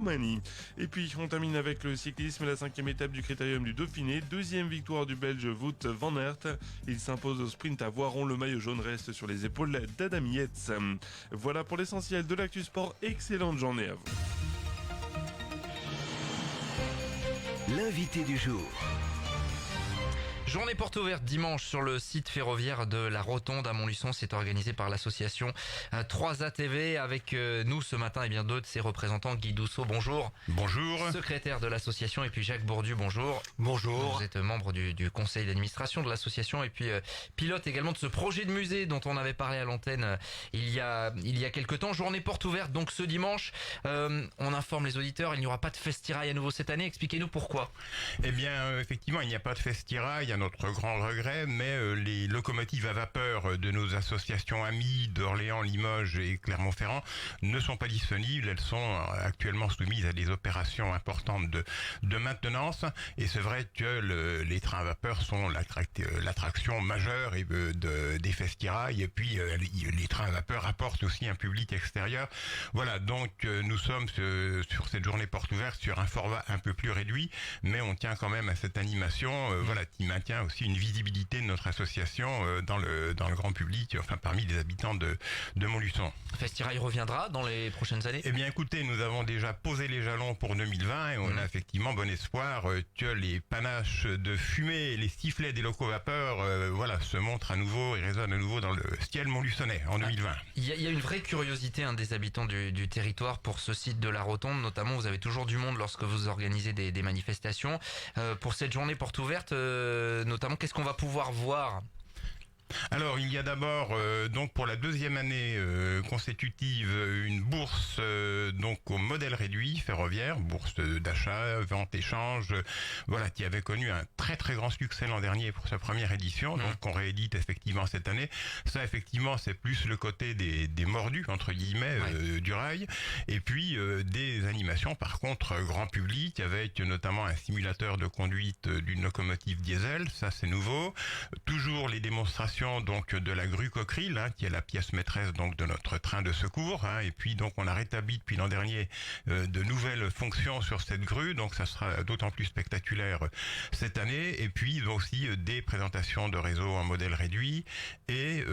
Roumanie. Et puis on termine avec le cyclisme, la 5e étape du Critérium du Dauphiné, 2e victoire du Belge Wout van Aert. Il s'impose au sprint à Voiron, le maillot jaune reste sur les épaules d'Adam Yates. Voilà pour l'essentiel de l'actu sport, excellente journée à vous. L'invité du jour. Journée porte ouverte dimanche sur le site ferroviaire de la Rotonde à Montluçon. C'est organisé par l'association 3ATV. Avec nous ce matin, et bien d'autres, ses représentants. Guy Dousseau, bonjour. Bonjour. Secrétaire de l'association. Et puis Jacques Bourdieu, bonjour. Bonjour. Vous êtes membre du conseil d'administration de l'association et puis pilote également de ce projet de musée dont on avait parlé à l'antenne il y a quelques temps. Journée porte ouverte donc ce dimanche. On informe les auditeurs, il n'y aura pas de festirail à nouveau cette année. Expliquez-nous pourquoi. Eh bien, effectivement, il n'y a pas de festirail, il y a notre grand regret, mais les locomotives à vapeur de nos associations amies d'Orléans, Limoges et Clermont-Ferrand ne sont pas disponibles. Elles sont actuellement soumises à des opérations importantes de maintenance. Et c'est vrai que les trains à vapeur sont l'attraction majeure des festirails. Et puis, les trains à vapeur apportent aussi un public extérieur. Voilà, donc nous sommes sur cette journée porte ouverte sur un format un peu plus réduit, mais on tient quand même à cette animation, voilà, qui maintient aussi une visibilité de notre association dans le grand public, enfin parmi les habitants de Montluçon. Festirail reviendra dans les prochaines années? Eh bien écoutez, nous avons déjà posé les jalons pour 2020 et on a effectivement bon espoir que les panaches de fumée et les sifflets des locaux vapeurs se montrent à nouveau et résonnent à nouveau dans le ciel montluçonnais en 2020. Il y a une vraie curiosité des habitants du territoire pour ce site de la Rotonde, notamment vous avez toujours du monde lorsque vous organisez des manifestations. Pour cette journée porte ouverte, notamment, qu'est-ce qu'on va pouvoir voir ? Alors, il y a d'abord donc pour la deuxième année consécutive une bourse donc au modèle réduit ferroviaire, bourse d'achat, vente, échange, voilà, qui avait connu un très très grand succès l'an dernier pour sa première édition, donc qu'on réédite effectivement cette année. Ça effectivement c'est plus le côté des mordus entre guillemets du rail, et puis des animations par contre grand public avec notamment un simulateur de conduite d'une locomotive diesel, ça c'est nouveau. Toujours les démonstrations donc de la grue Cockerill, qui est la pièce maîtresse donc de notre train de secours, et puis donc on a rétabli depuis l'an dernier de nouvelles fonctions sur cette grue, donc ça sera d'autant plus spectaculaire cette année, et puis aussi des présentations de réseaux en modèle réduit, et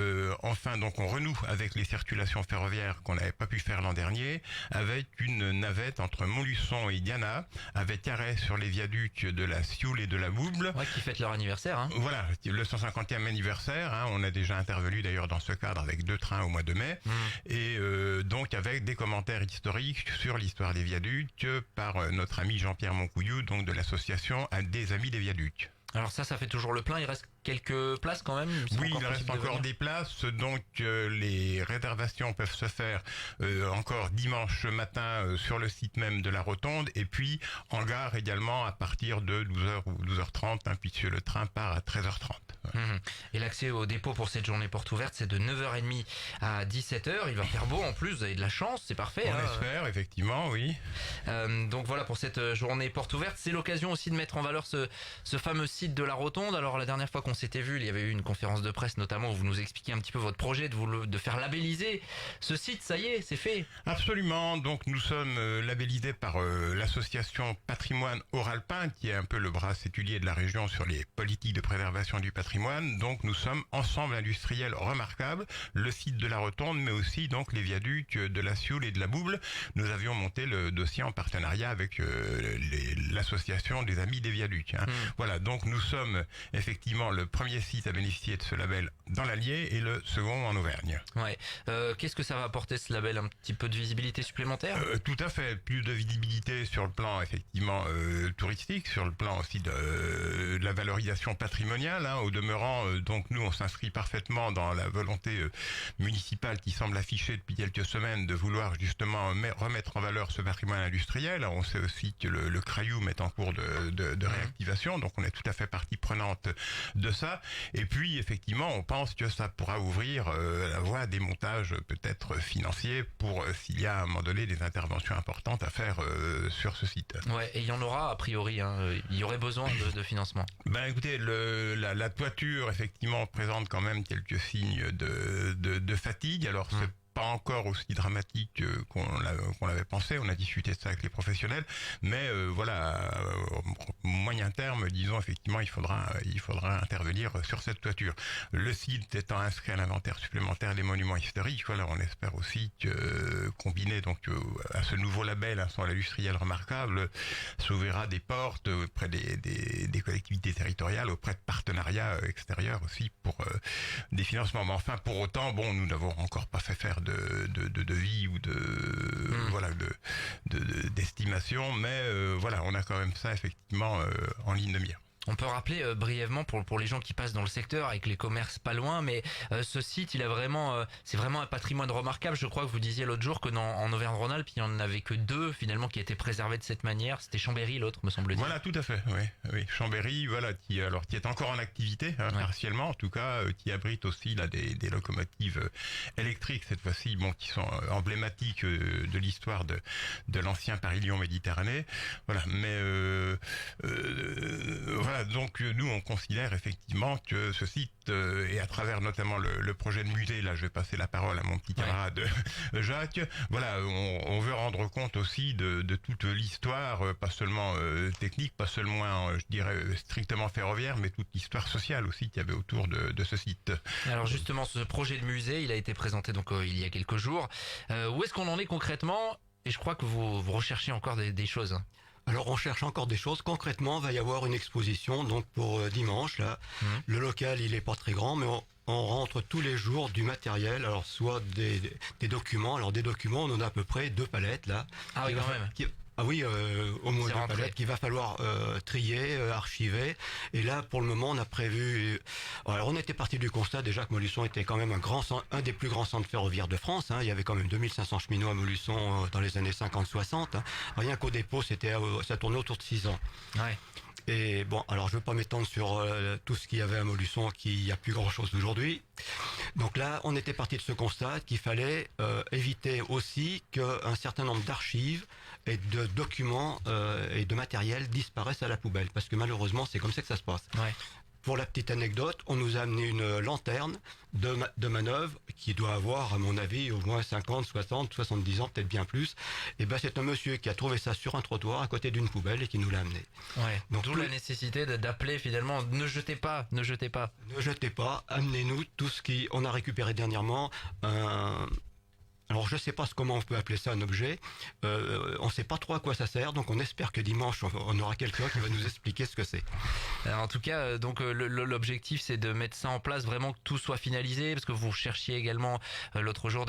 enfin donc on renoue avec les circulations ferroviaires qu'on n'avait pas pu faire l'an dernier, avec une navette entre Montluçon et Diana, avec arrêt sur les viaducs de la Sioule et de la Bouble. Ouais, qui fête leur anniversaire. Voilà, le 150e anniversaire. On a déjà intervenu d'ailleurs dans ce cadre avec 2 trains au mois de mai, et donc avec des commentaires historiques sur l'histoire des viaducs par notre ami Jean-Pierre Moncouillou, donc de l'association des Amis des Viaducs. Alors ça fait toujours le plein, il reste quelques places quand même. Oui, il reste encore des places, donc les réservations peuvent se faire encore dimanche matin sur le site même de la Rotonde, et puis en gare également à partir de 12h ou 12h30, puisque le train part à 13h30. Et l'accès au dépôt pour cette journée porte ouverte, c'est de 9h30 à 17h. Il va faire beau en plus, vous avez de la chance, c'est parfait. On espère, effectivement, oui. Donc voilà pour cette journée porte ouverte. C'est l'occasion aussi de mettre en valeur ce fameux site de la Rotonde. Alors la dernière fois qu'on s'était vu, il y avait eu une conférence de presse notamment où vous nous expliquiez un petit peu votre projet de faire labelliser ce site. Ça y est, c'est fait. Absolument. Donc nous sommes labellisés par l'association Patrimoine Oralpin, qui est un peu le bras séculier de la région sur les politiques de préservation du patrimoine. Donc nous sommes ensemble industriel remarquable, le site de la Rotonde, mais aussi donc les viaducs de la Sioule et de la Bouble. Nous avions monté le dossier en partenariat avec l'association des Amis des Viaducs. Voilà, donc nous sommes effectivement le premier site à bénéficier de ce label dans l'Allier et le second en Auvergne. Ouais. Qu'est-ce que ça va apporter ce label? Un petit peu de visibilité supplémentaire? Tout à fait, plus de visibilité sur le plan effectivement touristique, sur le plan aussi de la valorisation patrimoniale. Au demeurant, donc nous on s'inscrit parfaitement dans la volonté municipale qui semble affichée depuis quelques semaines de vouloir justement remettre en valeur ce patrimoine industriel. On sait aussi que le Crayoum est en cours de réactivation, donc on est tout à fait partie prenante de ça. Et puis effectivement on pense que ça pourra ouvrir la voie à des montages peut-être financiers pour s'il y a à un moment donné des interventions importantes à faire sur ce site. Ouais, et il y en aura a priori, il y aurait besoin de financement. Ben écoutez, la toiture effectivement présente quand même quelques signes de fatigue. Alors c'est pas encore aussi dramatique qu'on l'avait pensé. On a discuté de ça avec les professionnels, mais voilà, au moyen terme, disons effectivement, il faudra intervenir sur cette toiture. Le site étant inscrit à l'inventaire supplémentaire des monuments historiques, voilà, on espère aussi que combiné donc à ce nouveau label, un sol industriel remarquable, s'ouvrira des portes auprès des collectivités territoriales, auprès de partenariats extérieurs aussi pour des financements. Mais enfin, pour autant, bon, nous n'avons encore pas fait faire de devis ou d'estimation, mais voilà, on a quand même ça effectivement en ligne de mire. On peut rappeler brièvement pour les gens qui passent dans le secteur avec les commerces pas loin, mais ce site, il a vraiment, c'est vraiment un patrimoine remarquable. Je crois que vous disiez l'autre jour que en Auvergne-Rhône-Alpes, il n'y en avait que 2 finalement qui étaient préservés de cette manière. C'était Chambéry, l'autre, me semble-t-il. Voilà, tout à fait. Oui, Chambéry, voilà, qui est encore en activité, partiellement en tout cas, qui abrite aussi là des locomotives électriques cette fois-ci, bon, qui sont emblématiques de l'histoire de l'ancien Paris-Lyon Méditerranée. Voilà, mais voilà. Donc nous on considère effectivement que ce site et à travers notamment le projet de musée, là je vais passer la parole à mon petit camarade Jacques, voilà, on veut rendre compte aussi de toute l'histoire, pas seulement technique, pas seulement je dirais strictement ferroviaire, mais toute l'histoire sociale aussi qu'il y avait autour de ce site. Alors justement, ce projet de musée, il a été présenté donc il y a quelques jours. Où est-ce qu'on en est concrètement? Et je crois que vous recherchez encore des choses. Alors on cherche encore des choses. Concrètement, il va y avoir une exposition donc pour dimanche là. Le local, il est pas très grand, mais on rentre tous les jours du matériel. Alors soit des documents. Alors des documents, on en a à peu près 2 palettes là. Ah oui, quand même. Au moins 2 palettes qu'il va falloir trier, archiver. Et là, pour le moment, on a prévu. Alors, on était parti du constat déjà que Montluçon était quand même un des plus grands centres ferroviaires de France. Hein. Il y avait quand même 2500 cheminots à Montluçon dans les années 50-60. Hein. Rien qu'au dépôt, ça tournait autour de 6 ans. Ouais. Et bon, alors je ne veux pas m'étendre sur tout ce qu'il y avait à Montluçon, qu'il n'y a plus grand-chose aujourd'hui. Donc là, on était parti de ce constat qu'il fallait éviter aussi qu'un certain nombre d'archives et de documents et de matériel disparaissent à la poubelle. Parce que malheureusement, c'est comme ça que ça se passe. Ouais. Pour la petite anecdote, on nous a amené une lanterne de manœuvre qui doit avoir, à mon avis, au moins 50, 60, 70 ans, peut-être bien plus. Et ben, c'est un monsieur qui a trouvé ça sur un trottoir à côté d'une poubelle et qui nous l'a amené. Ouais. Donc, d'où la nécessité d'appeler finalement, ne jetez pas. Ne jetez pas, amenez-nous tout ce qu'on a récupéré dernièrement. Alors je sais pas comment on peut appeler ça un objet, on sait pas trop à quoi ça sert, donc on espère que dimanche on aura quelqu'un qui va nous expliquer ce que c'est. Alors, en tout cas, donc l'objectif c'est de mettre ça en place, vraiment que tout soit finalisé, parce que vous cherchiez également l'autre jour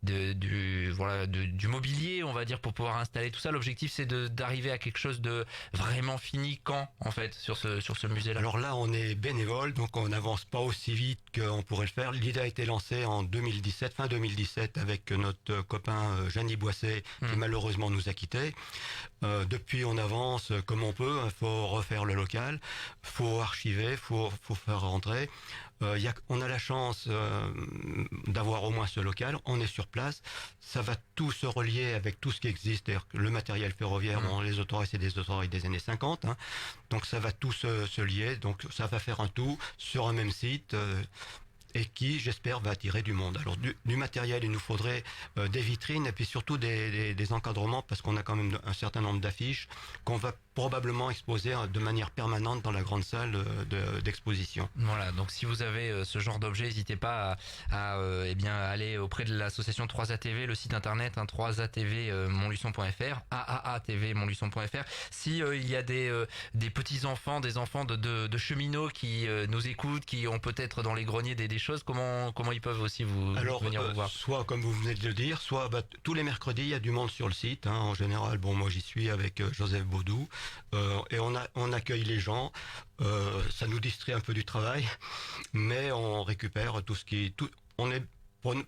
du mobilier, on va dire, pour pouvoir installer tout ça. L'objectif c'est d'arriver à quelque chose de vraiment fini quand en fait sur ce musée-là. Alors là on est bénévole, donc on n'avance pas aussi vite qu'on pourrait le faire. L'idée a été lancée en 2017, fin 2017 avec notre copain Jeanny Boisset qui malheureusement nous a quittés. Depuis on avance comme on peut, il faut refaire le local, faut archiver, faut faire rentrer. On a la chance d'avoir au moins ce local, on est sur place, ça va tout se relier avec tout ce qui existe, c'est-à-dire que le matériel ferroviaire, bon, les autorails c'est des autorails des années 50, hein, donc ça va tout se lier, donc ça va faire un tout sur un même site. Et qui, j'espère, va attirer du monde. Alors du matériel, il nous faudrait des vitrines et puis surtout des encadrements parce qu'on a quand même un certain nombre d'affiches qu'on va probablement exposer de manière permanente dans la grande salle d'exposition. Voilà, donc si vous avez ce genre d'objet, n'hésitez pas à aller auprès de l'association 3ATV, le site internet 3ATV-montluçon.fr, AAATV-montluçon.fr. Si il y a des petits enfants, des enfants de cheminots qui nous écoutent, qui ont peut-être dans les greniers des choses, comment ils peuvent aussi venir vous voir? Soit comme vous venez de le dire, soit tous les mercredis il y a du monde sur le site. Hein, en général, bon moi j'y suis avec Joseph Baudou et on accueille les gens. Ça nous distrait un peu du travail, mais on récupère on est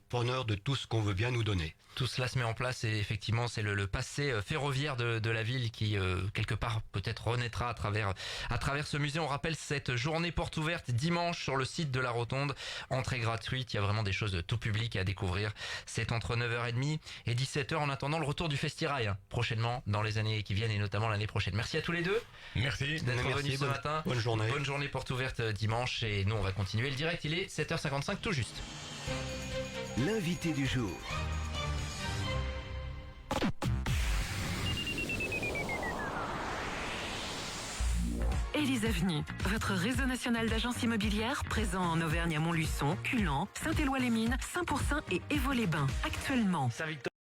preneur de tout ce qu'on veut bien nous donner. Tout cela se met en place et effectivement c'est le passé ferroviaire de la ville qui quelque part peut-être renaîtra à travers ce musée. On rappelle cette journée porte ouverte dimanche sur le site de la Rotonde, entrée gratuite, il y a vraiment des choses de tout public à découvrir. C'est entre 9h30 et 17h en attendant le retour du Festirail prochainement dans les années qui viennent et notamment l'année prochaine. Merci à tous les deux. Merci d'être venus ce matin. Bonne journée. Bonne journée porte ouverte dimanche et nous on va continuer le direct, il est 7h55 tout juste. L'invité du jour. Élise Avenue, votre réseau national d'agences immobilières présent en Auvergne à Montluçon, Culan, Saint-Éloi-les-Mines, Saint-Pourçain et Évaux-les-Bains. Actuellement, Saint-Victor.